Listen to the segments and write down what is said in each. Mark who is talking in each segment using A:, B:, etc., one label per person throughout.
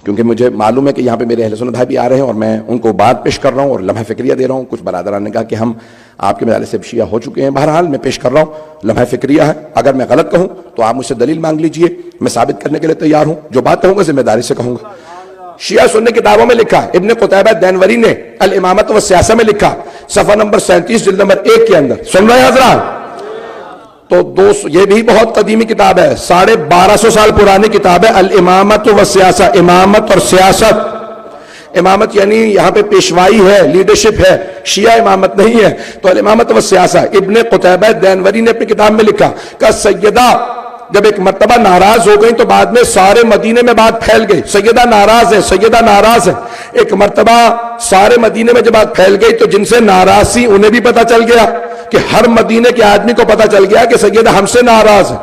A: کیونکہ مجھے معلوم ہے کہ یہاں پہ میرے اہل سنت بھائی بھی آ رہے ہیں اور میں ان کو بات پیش کر رہا ہوں اور لمحہ فکریہ دے رہا ہوں. کچھ برادران نے کہا کہ ہم آپ کے مجالس سے شیعہ ہو چکے ہیں. بہرحال میں پیش کر رہا ہوں, لمحہ فکریہ ہے. اگر میں غلط کہوں تو آپ مجھ سے دلیل مانگ لیجئے, میں ثابت کرنے کے لیے تیار ہوں. جو بات کہوں گا ذمہ داری سے کہوں گا. شیعہ سنی کتابوں میں لکھا, ابن قتیبہ دینوری نے الامامت و سیاسہ میں لکھا, صفحہ نمبر 37 جلد نمبر 1 کے اندر. سن رہے ہیں حضرات؟ تو یہ بھی بہت قدیمی کتاب ہے, 1250 سال پرانی کتاب ہے, الامامت و سیاسہ, امامت اور سیاست. امامت یعنی یہاں پہ پیشوائی ہے, لیڈرشپ ہے, شیعہ امامت نہیں ہے. تو الامامت و سیاسہ ابن قتیبہ دینوری نے اپنی کتاب میں لکھا کہ سیدہ جب ایک مرتبہ ناراض ہو گئی تو بعد میں سارے مدینے میں بات پھیل گئی, سیدہ ناراض ہے, سیدہ ناراض ہے. ایک مرتبہ سارے مدینے میں جب بات پھیل گئی تو جن سے ناراض تھی انہیں بھی پتا چل گیا کہ ہر مدینے کے آدمی کو پتا چل گیا کہ سیدہ ہم سے ناراض ہے.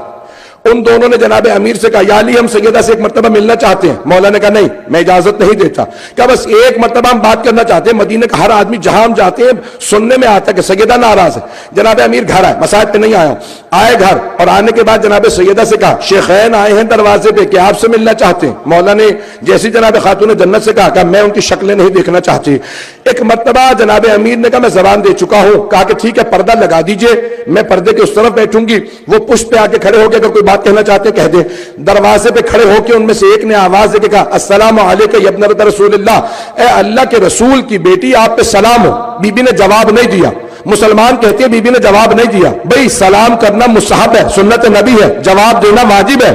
A: ان دونوں نے جناب امیر سے کہا, یا علی ہم سیدہ سے ایک مرتبہ ملنا چاہتے ہیں. مولا نے کہا نہیں, میں اجازت نہیں دیتا. کہا بس ایک مرتبہ ہم بات کرنا چاہتے ہیں. مدینے کا ہر آدمی جہاں ہم جاتے ہیں سننے میں آتا ہے کہ سیدہ ناراض ہے. جناب امیر گھر آئے, مساجد پہ نہیں آیا, آئے گھر, اور آنے کے بعد جناب سیدہ سے کہا شیخین آئے ہیں دروازے پہ کہ آپ سے ملنا چاہتے ہیں. مولا نے جیسی جناب خاتون جنت سے کہا میں ان کی شکلیں نہیں دیکھنا چاہتی. ایک مرتبہ جناب امیر نے کہا میں زبان دے چکا ہوں. کہا کہ ٹھیک ہے پردہ لگا دیجئے, میں پردے کے اس طرف بیٹھوں گی. وہ پشت پہ آ کے کھڑے ہو کے اگر کوئی بات کہنا چاہتے کہہ دے. دروازے پہ کھڑے ہو کے ان میں سے ایک نے آواز دے کے کہا السلام علیکم یا ابنۃ رسول اللہ, اے اللہ کے رسول کی بیٹی آپ پہ سلام ہو. بی بی نے جواب نہیں دیا. مسلمان کہتے ہیں بی بی نے جواب نہیں دیا. بھئی سلام کرنا مستحب ہے, سنت نبی ہے, جواب دینا واجب ہے.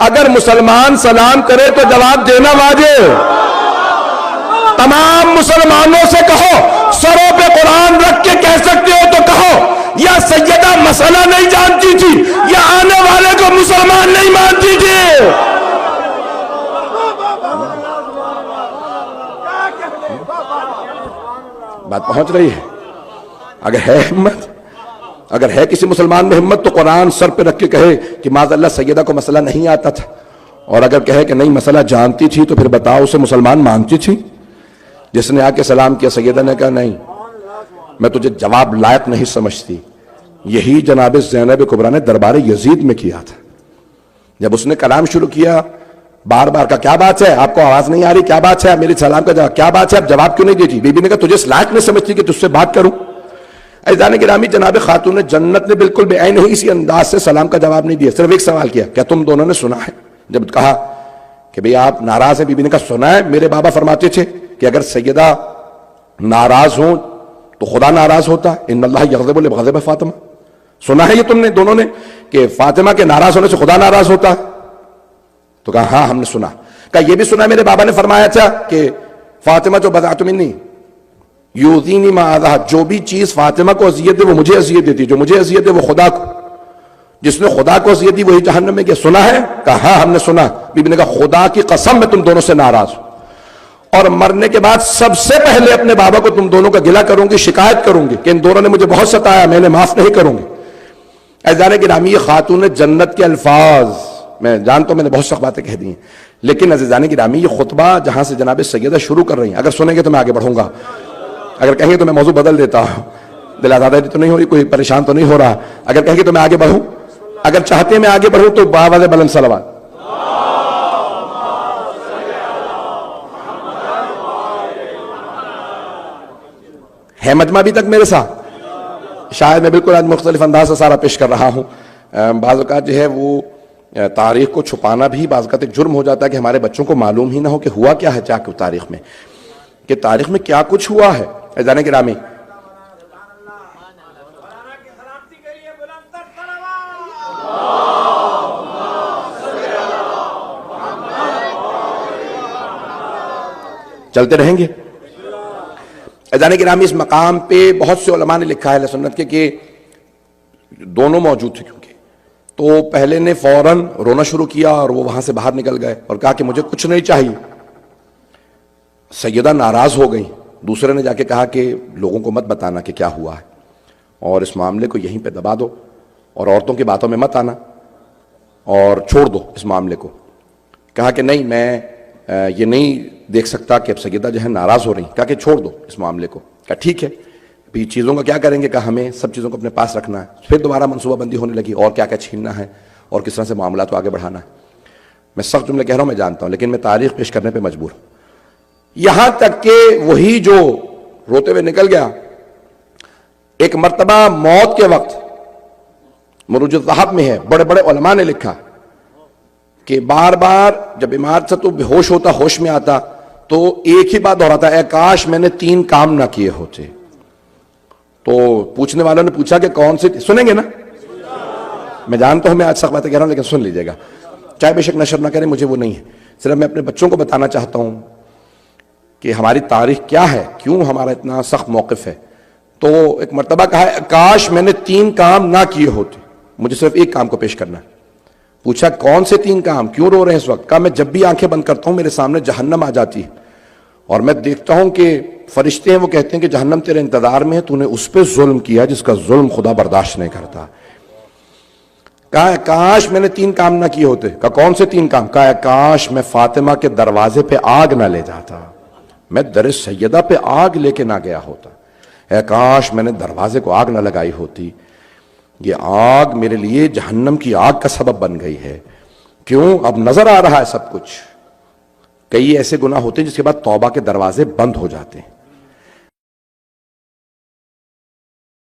A: اگر مسلمان سلام کرے تو جواب دینا واجب. تمام مسلمانوں سے کہو, سروں پہ قرآن رکھ کے کہہ سکتے ہو تو کہو, یا سیدہ مسئلہ نہیں جانتی تھی یا آنے والے کو مسلمان نہیں مانتی تھی. بات پہنچ رہی ہے؟ اگر ہے ہمت, اگر ہے کسی مسلمان میں ہمت تو قرآن سر پہ رکھ کے کہے کہ معاذ اللہ سیدہ کو مسئلہ نہیں آتا تھا. اور اگر کہے کہ نہیں مسئلہ جانتی تھی تو پھر بتاؤ اسے مسلمان مانتی تھی؟ جس نے آ کے سلام کیا, سیدہ نے کہا نہیں میں تجھے جواب لائق نہیں سمجھتی. یہی جناب زینب کبریٰ نے دربار یزید میں کیا تھا. جب اس نے کلام شروع کیا بار بار کا کیا بات ہے, آپ کو آواز نہیں آ رہی, کیا بات ہے, میری سلام کا جواب کیا بات ہے, آپ جواب کیوں نہیں دیتی؟ بی بی نے کہا تجھے اس لائق نہیں سمجھتی کہ تجھ سے بات کروں؟ عزیزان گرامی, جناب خاتون جنت نے بالکل بے عین ہی اسی انداز سے سلام کا جواب نہیں دیا. صرف ایک سوال کیا, کیا تم دونوں نے سنا ہے؟ جب کہا کہ بھئی آپ ناراض ہیں, بی بی نے کہا سنا ہے, میرے بابا فرماتے تھے کہ اگر سیدہ ناراض ہوں تو خدا ناراض ہوتا ہے, ان اللہ یغضب لغضب فاطمہ. سنا ہے یہ تم نے دونوں نے کہ فاطمہ کے ناراض ہونے سے خدا ناراض ہوتا ہے؟ تو کہا ہاں ہم نے سنا. کہا یہ بھی سنا میرے بابا نے فرمایا تھا کہ فاطمہ جو بضعۃ منی یؤذینی ما اذاھا, جو بھی چیز فاطمہ کو اذیت دے وہ مجھے اذیت دیتی, جو مجھے اذیت دے وہ خدا کو, جس نے خدا کو اذیت دی وہی جہنم میں گیا. سنا ہے؟ کہا ہاں ہم نے سنا. بی بی نے کہا خدا کی قسم میں تم دونوں سے ناراض ہوں, اور مرنے کے بعد سب سے پہلے اپنے بابا کو تم دونوں کا گلہ کروں گی, شکایت کروں گی کہ ان دونوں نے مجھے بہت ستایا, میں نے معاف نہیں کروں گی. عزیزان گرامی, خاتون جنت کے الفاظ, میں جانتا ہوں میں نے بہت سخت باتیں کہہ دی ہیں, لیکن عزیزان گرامی یہ خطبہ جہاں سے جناب سیدہ شروع کر رہی ہیں, اگر سنیں گے تو میں آگے بڑھوں گا, اگر کہیں گے تو میں موضوع بدل دیتا ہوں. دل آزادی تو نہیں ہو رہی, کوئی پریشان تو نہیں ہو رہا؟ اگر کہیں گے تو میں آگے بڑھوں, اگر چاہتے ہیں میں آگے بڑھوں تو باواز بلند صلوات. ہے مجمع ابھی تک میرے ساتھ؟ شاید میں بالکل آج مختلف انداز سے سارا پیش کر رہا ہوں. بعض اوقات جو ہے وہ تاریخ کو چھپانا بھی بعض اوقات ایک جرم ہو جاتا ہے کہ ہمارے بچوں کو معلوم ہی نہ ہو کہ ہوا کیا ہے جا کے تاریخ میں, کہ تاریخ میں کیا کچھ ہوا ہے. عزیزان گرامی, چلتے رہیں گے. عزیزان گرامی, اس مقام پہ بہت سے علماء نے لکھا ہے اہل سنت کے کہ دونوں موجود تھے, کیونکہ تو پہلے نے فوراً رونا شروع کیا اور وہ وہاں سے باہر نکل گئے اور کہا کہ مجھے کچھ نہیں چاہیے. سیدہ ناراض ہو گئی. دوسرے نے جا کے کہا کہ لوگوں کو مت بتانا کہ کیا ہوا ہے, اور اس معاملے کو یہیں پہ دبا دو, اور عورتوں کی باتوں میں مت آنا, اور چھوڑ دو اس معاملے کو. کہا کہ نہیں میں یہ نہیں دیکھ سکتا کہ اب سیدہ جو ہے ناراض ہو رہی. کہا کہ چھوڑ دو اس معاملے کو. کہا ٹھیک ہے, ابھی چیزوں کا کیا کریں گے؟ کہا ہمیں سب چیزوں کو اپنے پاس رکھنا ہے. پھر دوبارہ منصوبہ بندی ہونے لگی اور کیا کیا چھیننا ہے اور کس طرح سے معاملات کو آگے بڑھانا ہے. میں سخت جملے کہہ رہا ہوں میں جانتا ہوں، لیکن میں تاریخ پیش کرنے پہ مجبور ہوں. یہاں تک کہ وہی جو روتے ہوئے نکل گیا، ایک مرتبہ موت کے وقت مروج الذہب میں ہے، بڑے بڑے علماء نے لکھا کہ بار بار جب عمارت سے تو بے ہوش ہوتا، ہوش میں آتا تو ایک ہی بات دہراتا، اے کاش میں نے 3 کام نہ کیے ہوتے. تو پوچھنے والوں نے پوچھا کہ کون سے، سنیں گے نا؟ میں جانتا ہوں میں آج سخت باتیں کہہ رہا ہوں لیکن سن لیجئے گا، چاہے بے شک نشر نہ کریں، مجھے وہ نہیں ہے. صرف میں اپنے بچوں کو بتانا چاہتا ہوں کہ ہماری تاریخ کیا ہے، کیوں ہمارا اتنا سخت موقف ہے. تو ایک مرتبہ کہا ہے کاش میں نے 3 کام نہ کیے ہوتے، مجھے صرف ایک کام کو پیش کرنا ہے. پوچھا کون سے 3 کام، کیوں رو رہے ہیں اس وقت؟ کہا میں جب بھی آنکھیں بند کرتا ہوں میرے سامنے جہنم آ جاتی ہے، اور میں دیکھتا ہوں کہ فرشتے ہیں وہ کہتے ہیں کہ جہنم تیرے انتظار میں ہے، تو نے اس پہ ظلم کیا جس کا ظلم خدا برداشت نہیں کرتا. کہا کاش میں نے 3 کام نہ کیے ہوتے. کہا کون سے 3 کام؟ کہا کاش میں فاطمہ کے دروازے پہ آگ نہ لے جاتا، میں در سیدہ پہ آگ لے کے نہ گیا ہوتا. اے کاش میں نے دروازے کو آگ نہ لگائی ہوتی، یہ آگ میرے لیے جہنم کی آگ کا سبب بن گئی ہے. کیوں؟ اب نظر آ رہا ہے سب کچھ. کئی ایسے گناہ ہوتے ہیں جس کے بعد توبہ کے دروازے بند ہو جاتے ہیں.